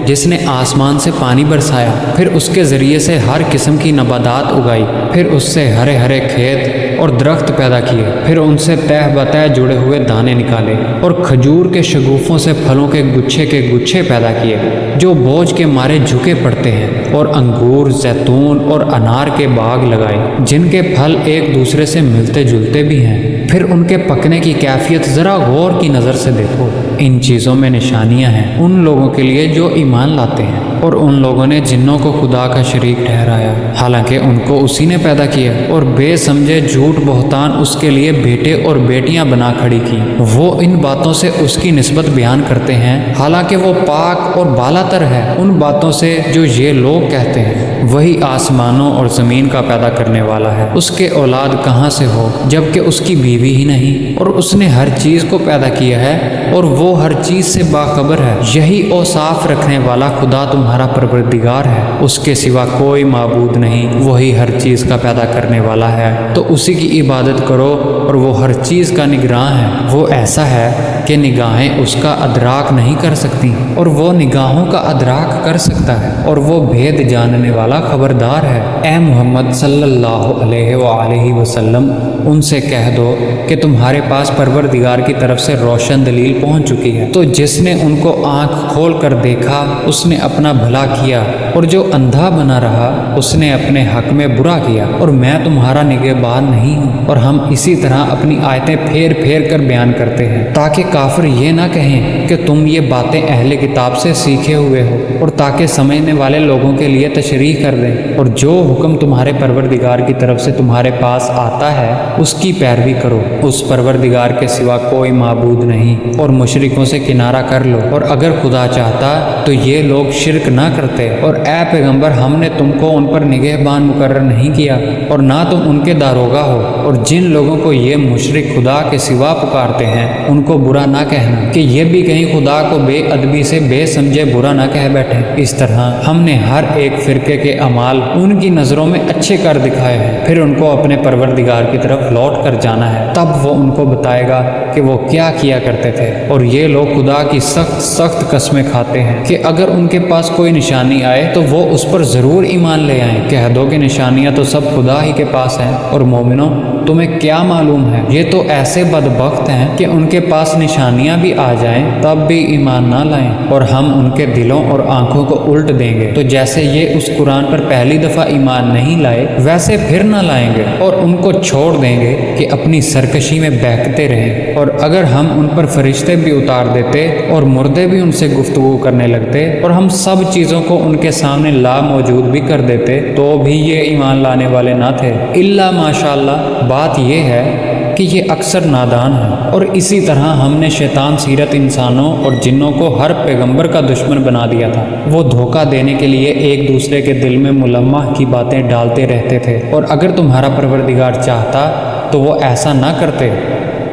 جس نے آسمان سے پانی برسایا، پھر اس کے ذریعے سے ہر قسم کی نباتات اگائی، پھر اس سے ہرے ہرے کھیت اور درخت پیدا کیے، پھر ان سے تہ بتہ جڑے ہوئے دانے نکالے، اور کھجور کے شگوفوں سے پھلوں کے گچھے پیدا کیے جو بوجھ کے مارے جھکے پڑتے ہیں، اور انگور، زیتون اور انار کے باغ لگائے جن کے پھل ایک دوسرے سے ملتے جلتے بھی ہیں۔ پھر ان کے پکنے کی کیفیت ذرا غور کی نظر سے دیکھو۔ ان چیزوں میں نشانیاں ہیں ان لوگوں کے لیے جو ایمان لاتے ہیں، اور ان لوگوں نے جنوں کو خدا کا شریک ٹھہرایا حالانکہ ان کو اسی نے پیدا کیا، اور بے سمجھے جھوٹ بہتان اس کے لیے بیٹے اور بیٹیاں بنا کھڑی کی۔ وہ ان باتوں سے اس کی نسبت بیان کرتے ہیں حالانکہ وہ پاک اور بالا تر ہے ان باتوں سے جو یہ لوگ کہتے ہیں۔ وہی آسمانوں اور زمین کا پیدا کرنے والا ہے، اس کے اولاد کہاں سے ہو جبکہ اس کی بیوی ہی نہیں، اور اس نے ہر چیز کو پیدا کیا ہے اور وہ ہر چیز سے باخبر ہے۔ یہی اوصاف رکھنے والا خدا تمہارا پروردگار ہے، اس کے سوا کوئی معبود نہیں، وہی ہر چیز کا پیدا کرنے والا ہے، تو اسی کی عبادت کرو، اور وہ ہر چیز کا نگراں ہے۔ وہ ایسا ہے کہ نگاہیں اس کا ادراک نہیں کر سکتی، اور وہ نگاہوں کا ادراک کر سکتا ہے، اور وہ بھید جاننے والا خبردار ہے۔ اے محمد صلی اللہ علیہ وآلہ وسلم ان سے کہہ دو کہ تمہارے پاس پروردگار کی طرف سے روشن دلیل پہنچ چکی ہے، تو جس نے ان کو آنکھ کھول کر دیکھا اس نے اپنا بھلا کیا، اور جو اندھا بنا رہا اس نے اپنے حق میں برا کیا، اور میں تمہارا نگہبان نہیں ہوں۔ اور ہم اسی طرح اپنی آیتیں پھیر پھیر کر بیان کرتے ہیں تاکہ کافر یہ نہ کہیں کہ تم یہ باتیں اہل کتاب سے سیکھے ہوئے ہو، اور تاکہ سمجھنے والے لوگوں کے لیے تشریح کر دیں۔ اور جو حکم تمہارے پروردگار کی طرف سے تمہارے پاس آتا ہے اس کی پیروی کرو، اس پروردگار کے سوا کوئی معبود نہیں، اور مشرکوں سے کنارہ کر لو۔ اور اگر خدا چاہتا تو یہ لوگ شرک نہ کرتے، اور اے پیغمبر ہم نے تم کو ان پر نگہبان مقرر نہیں کیا اور نہ تم ان کے داروغہ ہو، اور جن لوگوں کو یہ مشرک خدا کے سوا پکارتے ہیں ان کو برا نہ کہنا کہ یہ بھی کہیں خدا کو بے ادبی سے بے سمجھے برا نہ کہہ بیٹھے۔ اس طرح ہم نے ہر ایک فرقے کے اعمال ان کی نظروں میں اچھے کر دکھائے ہیں، پھر ان کو اپنے پروردگار کی طرف لوٹ کر جانا ہے، تب وہ ان کو بتائے گا کہ وہ کیا کیا کرتے تھے۔ اور یہ لوگ خدا کی سخت سخت قسمیں کھاتے ہیں کہ اگر ان کے پاس کوئی نشانی آئے تو وہ اس پر ضرور ایمان لے آئیں۔ کہہ دو کہ نشانیاں تو سب خدا ہی کے پاس ہیں، اور مومنوں تمہیں کیا معلوم ہے یہ تو ایسے بدبخت ہیں کہ ان کے پاس نشانیاں بھی آ جائیں تب بھی ایمان نہ لائیں، اور ہم ان کے دلوں اور آنکھوں کو الٹ دیں گے۔ تو جیسے یہ اس قرآن پر پہلی دفعہ ایمان نہیں لائے ویسے پھر نہ لائیں گے، اور ان کو چھوڑ دیں گے کہ اپنی سرکشی میں بہکتے رہیں۔ اور اگر ہم ان پر فرشتے بھی اتار دیتے اور مردے بھی ان سے گفتگو کرنے لگتے اور ہم سب چیزوں کو ان کے سامنے لا موجود بھی کر دیتے تو بھی یہ ایمان لانے والے نہ تھے، الا ماشاءاللہ۔ بات یہ ہے کہ یہ اکثر نادان ہیں۔ اور اسی طرح ہم نے شیطان سیرت انسانوں اور جنوں کو ہر پیغمبر کا دشمن بنا دیا تھا۔ وہ دھوکہ دینے کے لیے ایک دوسرے کے دل میں ملمح کی باتیں ڈالتے رہتے تھے، اور اگر تمہارا پروردگار چاہتا تو وہ ایسا نہ کرتے،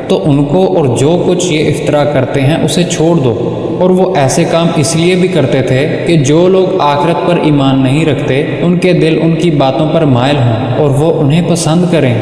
تو ان کو اور جو کچھ یہ افطرا کرتے ہیں اسے چھوڑ دو۔ اور وہ ایسے کام اس لیے بھی کرتے تھے کہ جو لوگ آخرت پر ایمان نہیں رکھتے ان کے دل ان کی باتوں پر مائل ہوں اور وہ انہیں پسند کریں،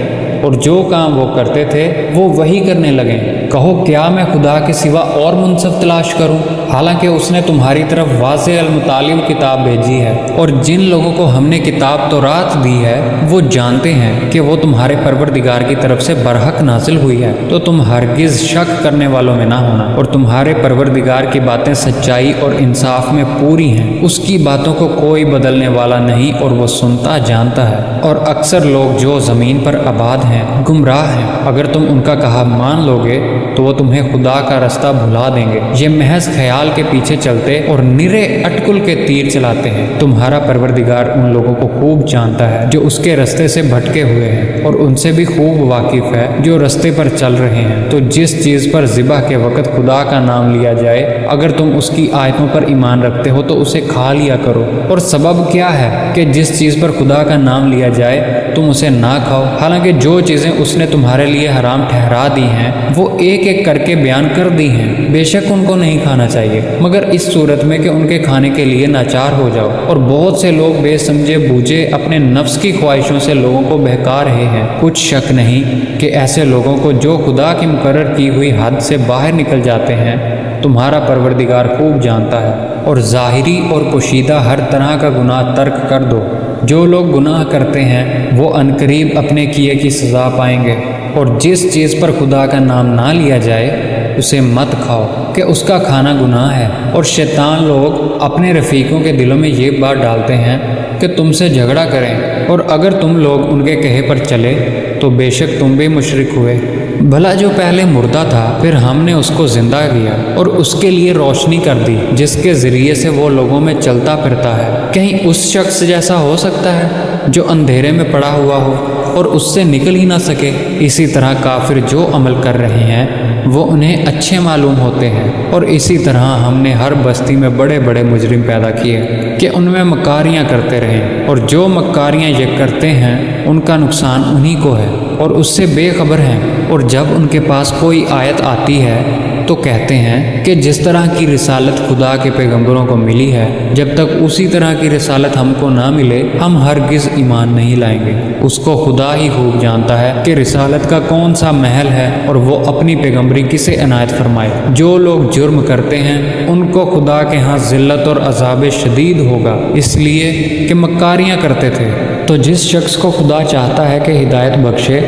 اور جو کام وہ کرتے تھے وہ وہی کرنے لگیں۔ کہو کیا میں خدا کے سوا اور منصف تلاش کروں، حالانکہ اس نے تمہاری طرف واضح المطالب کتاب بھیجی ہے، اور جن لوگوں کو ہم نے کتاب تورات دی ہے وہ جانتے ہیں کہ وہ تمہارے پروردگار کی طرف سے برحق نازل ہوئی ہے، تو تم ہرگز شک کرنے والوں میں نہ ہونا، اور تمہارے پروردگار کی باتیں سچائی اور انصاف میں پوری ہیں، اس کی باتوں کو کوئی بدلنے والا نہیں، اور وہ سنتا جانتا ہے۔ اور اکثر لوگ جو زمین پر آباد ہیں گمراہ ہیں، اگر تم ان کا کہا مان لو گے تو وہ تمہیں خدا کا رستہ بھلا دیں گے۔ یہ محض خیال کے پیچھے چلتے اور نرے اٹکل کے تیر چلاتے ہیں۔ تمہارا پروردگار ان لوگوں کو خوب جانتا ہے جو اس کے رستے سے بھٹکے ہوئے ہیں، اور ان سے بھی خوب واقف ہے جو رستے پر چل رہے ہیں۔ تو جس چیز پر ذبح کے وقت خدا کا نام لیا جائے اگر تم اس کی آیتوں پر ایمان رکھتے ہو تو اسے کھا لیا کرو۔ اور سبب کیا ہے کہ جس چیز پر خدا کا نام لیا جائے تم اسے نہ کھاؤ، حالانکہ جو چیزیں اس نے تمہارے لیے حرام ٹھہرا دی ہیں وہ ایک ایک کر کے بیان کر دی ہیں۔ بے شک ان کو نہیں کھانا چاہیے مگر اس صورت میں کہ ان کے کھانے کے لیے ناچار ہو جاؤ، اور بہت سے لوگ بے سمجھے بوجھے اپنے نفس کی خواہشوں سے لوگوں کو بہکا رہے ہیں۔ کچھ شک نہیں کہ ایسے لوگوں کو جو خدا کی مقرر کی ہوئی حد سے باہر نکل جاتے ہیں تمہارا پروردگار خوب جانتا ہے۔ اور ظاہری اور پوشیدہ ہر طرح کا گناہ ترک کر دو۔ جو لوگ گناہ کرتے ہیں وہ عنقریب اپنے کیے کی سزا پائیں گے، اور جس چیز پر خدا کا نام نہ لیا جائے اسے مت کھاؤ کہ اس کا کھانا گناہ ہے۔ اور شیطان لوگ اپنے رفیقوں کے دلوں میں یہ بات ڈالتے ہیں کہ تم سے جھگڑا کریں، اور اگر تم لوگ ان کے کہے پر چلے تو بے شک تم بھی مشرک ہوئے۔ بھلا جو پہلے مردہ تھا پھر ہم نے اس کو زندہ کیا اور اس کے لیے روشنی کر دی جس کے ذریعے سے وہ لوگوں میں چلتا پھرتا ہے، کہیں اس شخص جیسا ہو سکتا ہے جو اندھیرے میں پڑا ہوا ہو اور اس سے نکل ہی نہ سکے۔ اسی طرح کافر جو عمل کر رہے ہیں وہ انہیں اچھے معلوم ہوتے ہیں، اور اسی طرح ہم نے ہر بستی میں بڑے بڑے مجرم پیدا کیے کہ ان میں مکاریاں کرتے رہیں، اور جو مکاریاں یہ کرتے ہیں ان کا نقصان انہی کو ہے اور اس سے بے خبر ہیں۔ اور جب ان کے پاس کوئی آیت آتی ہے تو کہتے ہیں کہ جس طرح کی رسالت خدا کے پیغمبروں کو ملی ہے جب تک اسی طرح کی رسالت ہم کو نہ ملے ہم ہرگز ایمان نہیں لائیں گے۔ اس کو خدا ہی خوب جانتا ہے کہ رسالت کا کون سا محل ہے اور وہ اپنی پیغمبری کسے عنایت فرمائے۔ جو لوگ جرم کرتے ہیں ان کو خدا کے ہاں ذلت اور عذاب شدید ہوگا، اس لیے کہ مکاریاں کرتے تھے۔ تو جس شخص کو خدا چاہتا ہے کہ ہدایت بخشے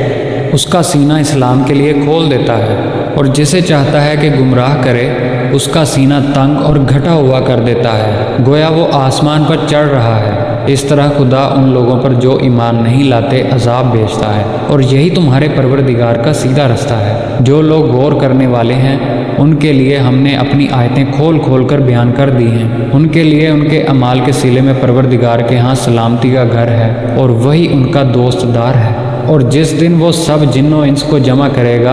اس کا سینہ اسلام کے لیے کھول دیتا ہے، اور جسے چاہتا ہے کہ گمراہ کرے اس کا سینہ تنگ اور گھٹا ہوا کر دیتا ہے، گویا وہ آسمان پر چڑھ رہا ہے۔ اس طرح خدا ان لوگوں پر جو ایمان نہیں لاتے عذاب بھیجتا ہے، اور یہی تمہارے پروردگار کا سیدھا رستہ ہے۔ جو لوگ غور کرنے والے ہیں ان کے لیے ہم نے اپنی آیتیں کھول کھول کر بیان کر دی ہیں۔ ان کے لیے ان کے اعمال کے صلے میں پروردگار کے ہاں سلامتی کا گھر ہے، اور وہی ان کا دوست دار ہے۔ اور جس دن وہ سب جن و انس کو جمع کرے گا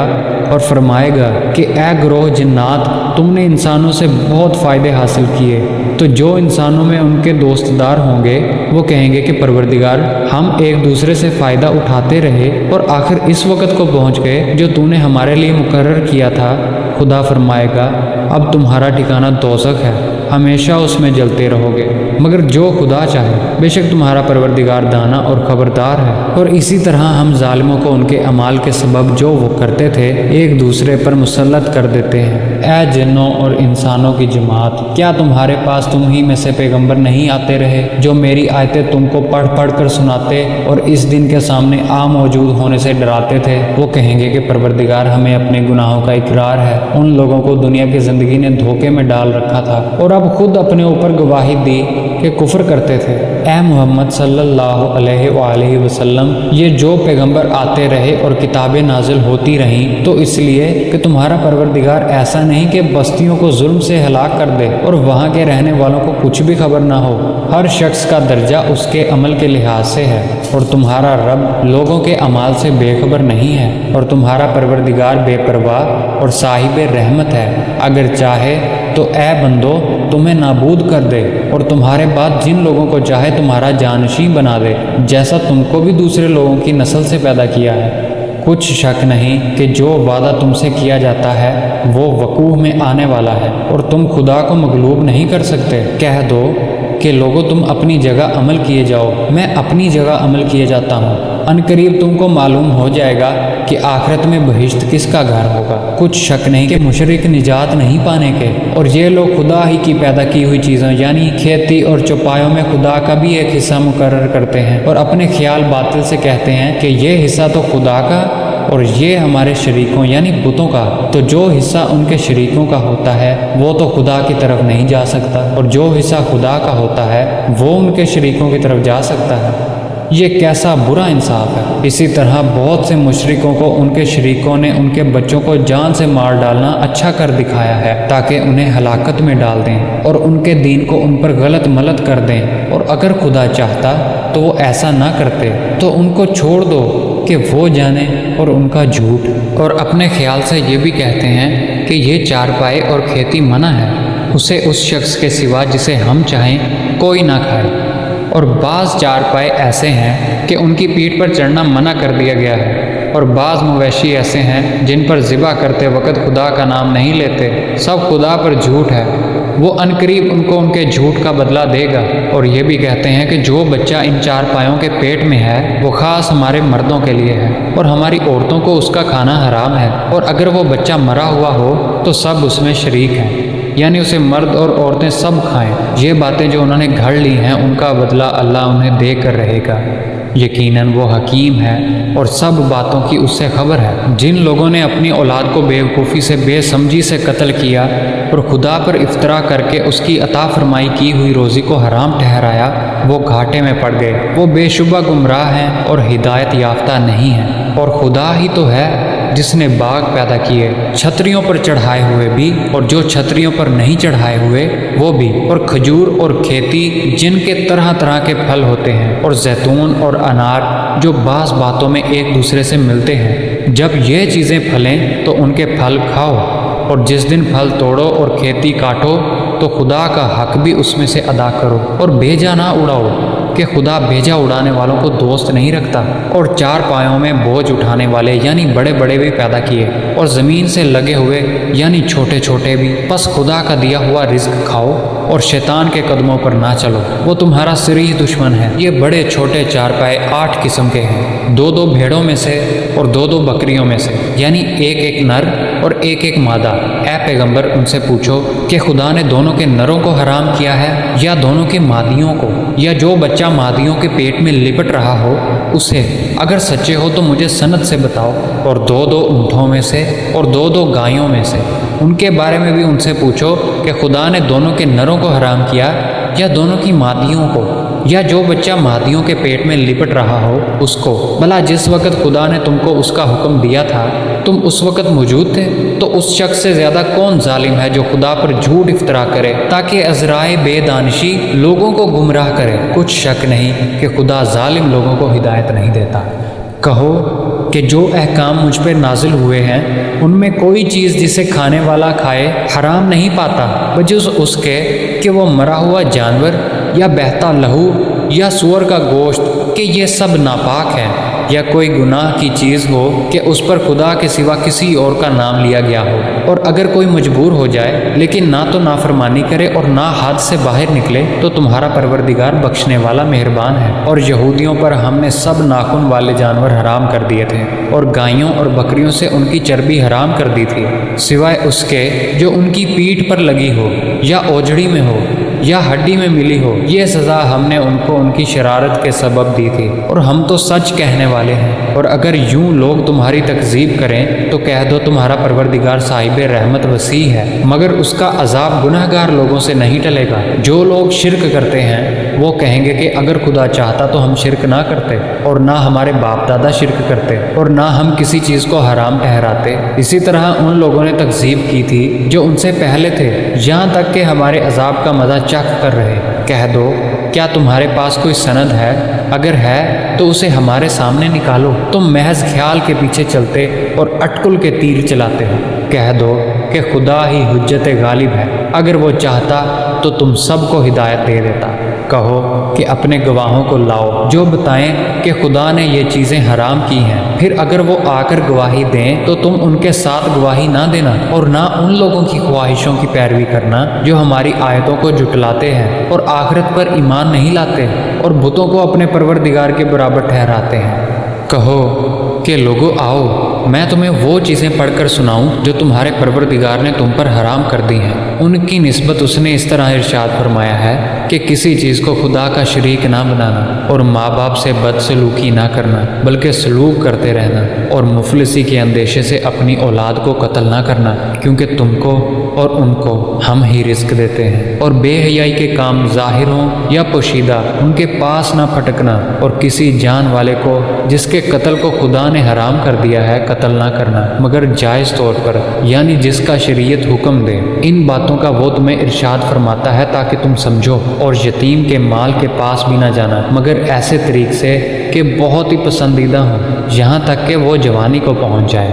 اور فرمائے گا کہ اے گروہ جنات، تم نے انسانوں سے بہت فائدے حاصل کیے، تو جو انسانوں میں ان کے دوست دار ہوں گے وہ کہیں گے کہ پروردگار، ہم ایک دوسرے سے فائدہ اٹھاتے رہے اور آخر اس وقت کو پہنچ گئے جو تو نے ہمارے لیے مقرر کیا تھا۔ خدا فرمائے گا اب تمہارا ٹھکانہ دوزخ ہے، ہمیشہ اس میں جلتے رہو گے، مگر جو خدا چاہے، بے شک تمہارا پروردگار دانا اور خبردار ہے۔ اور اسی طرح ہم ظالموں کو ان کے اعمال کے سبب جو وہ کرتے تھے ایک دوسرے پر مسلط کر دیتے ہیں۔ اے جنوں اور انسانوں کی جماعت، کیا تمہارے پاس تم ہی میں سے پیغمبر نہیں آتے رہے جو میری آیتیں تم کو پڑھ پڑھ کر سناتے اور اس دن کے سامنے موجود ہونے سے ڈراتے تھے؟ وہ کہیں گے کہ پروردگار، ہمیں اپنے گناہوں کا اقرار ہے، ان لوگوں کو دنیا کی زندگی نے دھوکے میں ڈال رکھا تھا اور اب خود اپنے اوپر گواہی دی کہ کفر کرتے تھے۔ اے محمد صلی اللہ علیہ وآلہ وسلم، یہ جو پیغمبر آتے رہے اور کتابیں نازل ہوتی رہیں تو اس لیے کہ تمہارا پروردگار ایسا نہیں کہ بستیوں کو ظلم سے ہلاک کر دے اور وہاں کے رہنے والوں کو کچھ بھی خبر نہ ہو۔ ہر شخص کا درجہ اس کے عمل کے لحاظ سے ہے، اور تمہارا رب لوگوں کے اعمال سے بے خبر نہیں ہے، اور تمہارا پروردگار بے پرواہ اور صاحب رحمت ہے۔ اگر چاہے تو اے بندو تمہیں نابود کر دے اور تمہارے بعد جن لوگوں کو چاہے تمہارا جانشین بنا دے، جیسا تم کو بھی دوسرے لوگوں کی نسل سے پیدا کیا ہے۔ کچھ شک نہیں کہ جو وعدہ تم سے کیا جاتا ہے وہ وقوع میں آنے والا ہے، اور تم خدا کو مغلوب نہیں کر سکتے۔ کہہ دو کہ لوگوں تم اپنی جگہ عمل کیے جاؤ، میں اپنی جگہ عمل کیے جاتا ہوں۔ ان قریب تم کو معلوم ہو جائے گا کہ آخرت میں بہشت کس کا گھر ہوگا۔ کچھ شک نہیں کہ مشرک نجات نہیں پانے کے، اور یہ لوگ خدا ہی کی پیدا کی ہوئی چیزوں یعنی کھیتی اور چوپایوں میں خدا کا بھی ایک حصہ مقرر کرتے ہیں، اور اپنے خیال باطل سے کہتے ہیں کہ یہ حصہ تو خدا کا اور یہ ہمارے شریکوں یعنی بتوں کا، تو جو حصہ ان کے شریکوں کا ہوتا ہے وہ تو خدا کی طرف نہیں جا سکتا، اور جو حصہ خدا کا ہوتا ہے وہ ان کے شریکوں کی طرف جا سکتا ہے۔ یہ کیسا برا انصاف ہے۔ اسی طرح بہت سے مشرکوں کو ان کے شریکوں نے ان کے بچوں کو جان سے مار ڈالنا اچھا کر دکھایا ہے تاکہ انہیں ہلاکت میں ڈال دیں اور ان کے دین کو ان پر غلط ملت کر دیں، اور اگر خدا چاہتا تو وہ ایسا نہ کرتے۔ تو ان کو چھوڑ دو کہ وہ جانے اور ان کا جھوٹ، اور اپنے خیال سے یہ بھی کہتے ہیں کہ یہ چارپائی اور کھیتی منع ہے، اسے اس شخص کے سوا جسے ہم چاہیں کوئی نہ کھائے۔ اور بعض چارپائے ایسے ہیں کہ ان کی پیٹھ پر چڑھنا منع کر دیا گیا ہے، اور بعض مویشی ایسے ہیں جن پر ذبح کرتے وقت خدا کا نام نہیں لیتے۔ سب خدا پر جھوٹ ہے، وہ عنقریب ان کو ان کے جھوٹ کا بدلہ دے گا۔ اور یہ بھی کہتے ہیں کہ جو بچہ ان چارپایوں کے پیٹ میں ہے وہ خاص ہمارے مردوں کے لیے ہے، اور ہماری عورتوں کو اس کا کھانا حرام ہے، اور اگر وہ بچہ مرا ہوا ہو تو سب اس میں شریک ہیں، یعنی اسے مرد اور عورتیں سب کھائیں۔ یہ باتیں جو انہوں نے گھڑ لی ہیں ان کا بدلہ اللہ انہیں دے کر رہے گا، یقیناً وہ حکیم ہے اور سب باتوں کی اس سے خبر ہے۔ جن لوگوں نے اپنی اولاد کو بے وقوفی سے بے سمجھی سے قتل کیا اور خدا پر افترا کر کے اس کی عطا فرمائی کی ہوئی روزی کو حرام ٹھہرایا، وہ گھاٹے میں پڑ گئے۔ وہ بے شبہ گمراہ ہیں اور ہدایت یافتہ نہیں ہیں۔ اور خدا ہی تو ہے جس نے باغ پیدا کیے، چھتریوں پر چڑھائے ہوئے بھی اور جو چھتریوں پر نہیں چڑھائے ہوئے وہ بھی، اور کھجور اور کھیتی جن کے طرح طرح کے پھل ہوتے ہیں، اور زیتون اور انار جو بعض باتوں میں ایک دوسرے سے ملتے ہیں۔ جب یہ چیزیں پھلیں تو ان کے پھل کھاؤ، اور جس دن پھل توڑو اور کھیتی کاٹو تو خدا کا حق بھی اس میں سے ادا کرو، اور بھیجا نہ اڑاؤ کہ خدا بھیجا اڑانے والوں کو دوست نہیں رکھتا۔ اور چار پایوں میں بوجھ اٹھانے والے یعنی بڑے بڑے بھی پیدا کیے، اور زمین سے لگے ہوئے یعنی چھوٹے چھوٹے بھی۔ پس خدا کا دیا ہوا رزق کھاؤ اور شیطان کے قدموں پر نہ چلو، وہ تمہارا صریح دشمن ہے۔ یہ بڑے چھوٹے چار پائے 8 قسم کے ہیں، 2 بھیڑوں میں سے اور 2 بکریوں میں سے، یعنی ایک نر اور ایک مادہ۔ اے پیغمبر ان سے پوچھو کہ خدا نے دونوں کے نروں کو حرام کیا ہے یا دونوں کے مادیوں کو، یا جو بچہ مادیوں کے پیٹ میں لپٹ رہا ہو اسے؟ اگر سچے ہو تو مجھے سند سے بتاؤ۔ اور 2 اونٹوں میں سے اور 2 گایوں میں سے۔ ان کے بارے میں بھی ان سے پوچھو کہ خدا نے دونوں کے نروں کو حرام کیا یا دونوں کی مادیوں کو، یا جو بچہ مادیوں کے پیٹ میں لپٹ رہا ہو اس کو؟ بھلا جس وقت خدا نے تم کو اس کا حکم دیا تھا تم اس وقت موجود تھے؟ تو اس شخص سے زیادہ کون ظالم ہے جو خدا پر جھوٹ افطرا کرے تاکہ عذرائے بے دانشی لوگوں کو گمراہ کرے؟ کچھ شک نہیں کہ خدا ظالم لوگوں کو ہدایت نہیں دیتا۔ کہو کہ جو احکام مجھ پر نازل ہوئے ہیں ان میں کوئی چیز جسے کھانے والا کھائے حرام نہیں پاتا بجز اس کے کہ وہ مرا ہوا جانور یا بہتا لہو یا سور کا گوشت کہ یہ سب ناپاک ہے، یا کوئی گناہ کی چیز ہو کہ اس پر خدا کے سوا کسی اور کا نام لیا گیا ہو۔ اور اگر کوئی مجبور ہو جائے لیکن نہ تو نافرمانی کرے اور نہ حد سے باہر نکلے تو تمہارا پروردگار بخشنے والا مہربان ہے۔ اور یہودیوں پر ہم نے سب ناخن والے جانور حرام کر دیے تھے اور گایوں اور بکریوں سے ان کی چربی حرام کر دی تھی، سوائے اس کے جو ان کی پیٹھ پر لگی ہو یا اوجڑی میں ہو یا ہڈی میں ملی ہو۔ یہ سزا ہم نے ان کو ان کی شرارت کے سبب دی تھی، اور ہم تو سچ کہنے والے ہیں۔ اور اگر یوں لوگ تمہاری تکذیب کریں تو کہہ دو تمہارا پروردگار صاحب رحمت وسیع ہے، مگر اس کا عذاب گناہ گار لوگوں سے نہیں ٹلے گا۔ جو لوگ شرک کرتے ہیں وہ کہیں گے کہ اگر خدا چاہتا تو ہم شرک نہ کرتے، اور نہ ہمارے باپ دادا شرک کرتے، اور نہ ہم کسی چیز کو حرام ٹھہراتے۔ اسی طرح ان لوگوں نے تکذیب کی تھی جو ان سے پہلے تھے، یہاں تک کہ ہمارے عذاب کا مزہ چکھ کر رہے۔ کہہ دو کیا تمہارے پاس کوئی سند ہے؟ اگر ہے تو اسے ہمارے سامنے نکالو۔ تم محض خیال کے پیچھے چلتے اور اٹکل کے تیر چلاتے ہو۔ کہہ دو کہ خدا ہی حجت غالب ہے، اگر وہ چاہتا تو تم سب کو ہدایت دے دیتا۔ کہو کہ اپنے گواہوں کو لاؤ جو بتائیں کہ خدا نے یہ چیزیں حرام کی ہیں، پھر اگر وہ آ کر گواہی دیں تو تم ان کے ساتھ گواہی نہ دینا، اور نہ ان لوگوں کی خواہشوں کی پیروی کرنا جو ہماری آیتوں کو جھٹلاتے ہیں اور آخرت پر ایمان نہیں لاتے اور بتوں کو اپنے پروردگار کے برابر ٹھہراتے ہیں۔ کہو کہ لوگو آؤ، میں تمہیں وہ چیزیں پڑھ کر سناؤں جو تمہارے پروردگار نے تم پر حرام کر دی ہیں۔ ان کی نسبت اس نے اس طرح ارشاد فرمایا ہے کہ کسی چیز کو خدا کا شریک نہ بنانا، اور ماں باپ سے بدسلوکی نہ کرنا بلکہ سلوک کرتے رہنا، اور مفلسی کے اندیشے سے اپنی اولاد کو قتل نہ کرنا، کیونکہ تم کو اور ان کو ہم ہی رزق دیتے ہیں۔ اور بے حیائی کے کام ظاہر ہوں یا پوشیدہ ان کے پاس نہ پھٹکنا، اور کسی جان والے کو جس کے قتل کو خدا نے حرام کر دیا ہے قتل نہ کرنا مگر جائز طور پر، یعنی جس کا شریعت حکم دے۔ ان باتوں کا وہ تمہیں ارشاد فرماتا ہے تاکہ تم سمجھو۔ اور یتیم کے مال کے پاس بھی نہ جانا مگر ایسے طریق سے کہ بہت ہی پسندیدہ ہوں، یہاں تک کہ وہ جوانی کو پہنچ جائے۔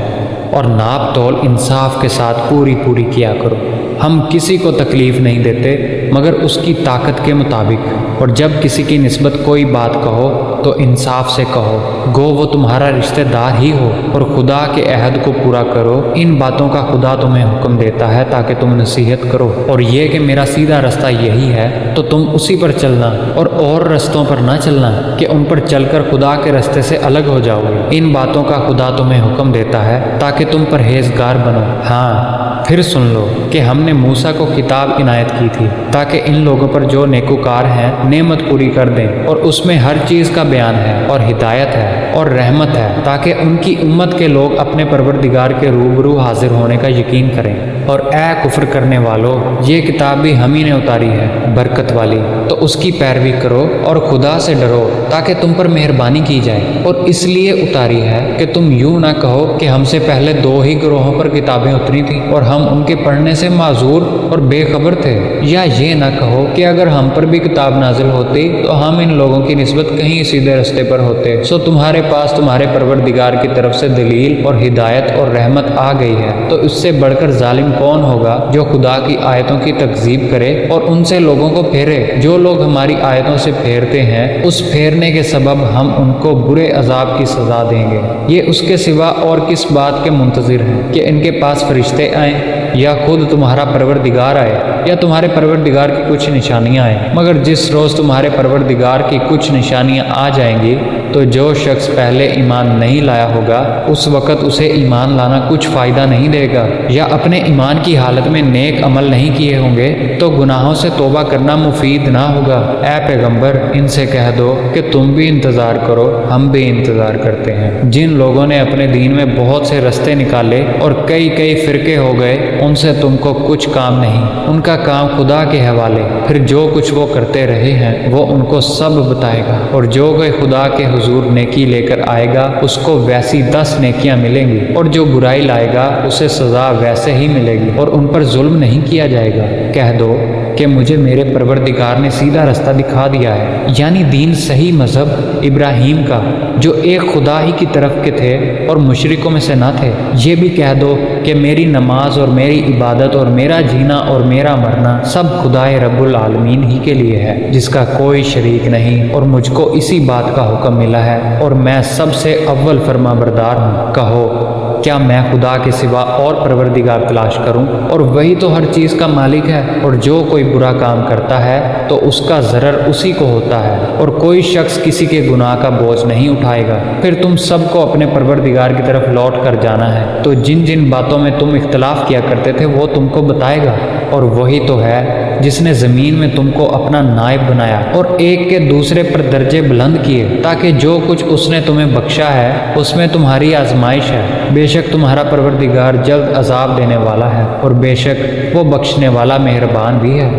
اور ناپ تول انصاف کے ساتھ پوری کیا کرو۔ ہم کسی کو تکلیف نہیں دیتے مگر اس کی طاقت کے مطابق، اور جب کسی کی نسبت کوئی بات کہو تو انصاف سے کہو، گو وہ تمہارا رشتہ دار ہی ہو، اور خدا کے عہد کو پورا کرو۔ ان باتوں کا خدا تمہیں حکم دیتا ہے تاکہ تم نصیحت کرو، اور یہ کہ میرا سیدھا رستہ یہی ہے تو تم اسی پر چلنا، اور رستوں پر نہ چلنا کہ ان پر چل کر خدا کے رستے سے الگ ہو جاؤ گے۔ ان باتوں کا خدا تمہیں حکم دیتا ہے تاکہ تم پرہیزگار بنو۔ ہاں پھر سن لو کہ ہم نے موسیٰ کو کتاب عنایت کی تھی تاکہ ان لوگوں پر جو نیکوکار ہیں نعمت پوری کر دیں، اور اس میں ہر چیز کا بیان ہے اور ہدایت ہے اور رحمت ہے، تاکہ ان کی امت کے لوگ اپنے پروردگار کے روبرو حاضر ہونے کا یقین کریں۔ اور اے کفر کرنے والو، یہ کتاب بھی ہم ہی نے اتاری ہے برکت والی، تو اس کی پیروی کرو اور خدا سے ڈرو تاکہ تم پر مہربانی کی جائے۔ اور اس لیے اتاری ہے کہ تم یوں نہ کہو کہ ہم سے پہلے 2 ہی گروہوں پر کتابیں اتری تھیں اور ہم ان کے پڑھنے سے معذور اور بے خبر تھے، یا یہ نہ کہو کہ اگر ہم پر بھی کتاب نازل ہوتی تو ہم ان لوگوں کی نسبت کہیں سیدھے رستے پر ہوتے۔ سو تمہارے پاس تمہارے پروردگار کی طرف سے دلیل اور ہدایت اور رحمت آ گئی ہے، تو اس سے بڑھ کر ظالم کون ہوگا جو خدا کی آیتوں کی تکذیب کرے اور ان سے لوگوں کو پھیرے۔ جو لوگ ہماری آیتوں سے پھیرتے ہیں اس پھیرنے کے سبب ہم ان کو برے عذاب کی سزا دیں گے۔ یہ اس کے سوا اور کس بات کے منتظر ہیں کہ ان کے پاس فرشتے آئیں یا خود تمہارا پروردگار آئے یا تمہارے پروردگار کی کچھ نشانیاں آئیں؟ مگر جس روز تمہارے پروردگار کی کچھ نشانیاں آ جائیں گی تو جو شخص پہلے ایمان نہیں لایا ہوگا اس وقت اسے ایمان لانا کچھ فائدہ نہیں دے گا، یا اپنے ایمان کی حالت میں نیک عمل نہیں کیے ہوں گے تو گناہوں سے توبہ کرنا مفید نہ ہوگا۔ اے پیغمبر ان سے کہہ دو کہ تم بھی انتظار کرو، ہم بھی انتظار کرتے ہیں۔ جن لوگوں نے اپنے دین میں بہت سے رستے نکالے اور کئی فرقے ہو گئے، ان سے تم کو کچھ کام نہیں، ان کا کام خدا کے حوالے، پھر جو کچھ وہ کرتے رہے ہیں وہ ان کو سب بتائے گا، اور جو کوئی خدا کے حضور نیکی لے کر آئے گا اس کو ویسی 10 نیکیاں ملیں گی، اور جو برائی لائے گا اسے سزا ویسے ہی ملے گی، اور ان پر ظلم نہیں کیا جائے گا۔ کہہ دو کہ مجھے میرے پروردگار نے سیدھا رستہ دکھا دیا ہے، یعنی دین صحیح مذہب ابراہیم کا جو ایک خدا ہی کی طرف کے تھے اور مشرکوں میں سے نہ تھے۔ یہ بھی کہہ دو کہ میری نماز اور میری عبادت اور میرا جینا اور میرا مرنا سب خدائے رب العالمین ہی کے لیے ہے، جس کا کوئی شریک نہیں، اور مجھ کو اسی بات کا حکم ملا ہے اور میں سب سے اول فرما بردار ہوں۔ کہو کیا میں خدا کے سوا اور پروردگار تلاش کروں؟ اور وہی تو ہر چیز کا مالک ہے، اور جو کوئی برا کام کرتا ہے تو اس کا ضرر اسی کو ہوتا ہے، اور کوئی شخص کسی کے گناہ کا بوجھ نہیں اٹھائے گا۔ پھر تم سب کو اپنے پروردگار کی طرف لوٹ کر جانا ہے، تو جن جن باتوں میں تم اختلاف کیا کرتے تھے وہ تم کو بتائے گا، اور وہی تو ہے جس نے زمین میں تم کو اپنا نائب بنایا اور ایک کے دوسرے پر درجے بلند کیے، تاکہ جو کچھ اس نے تمہیں بخشا ہے اس میں تمہاری آزمائش ہے۔ بے شک تمہارا پروردگار جلد عذاب دینے والا ہے، اور بے شک وہ بخشنے والا مہربان بھی ہے۔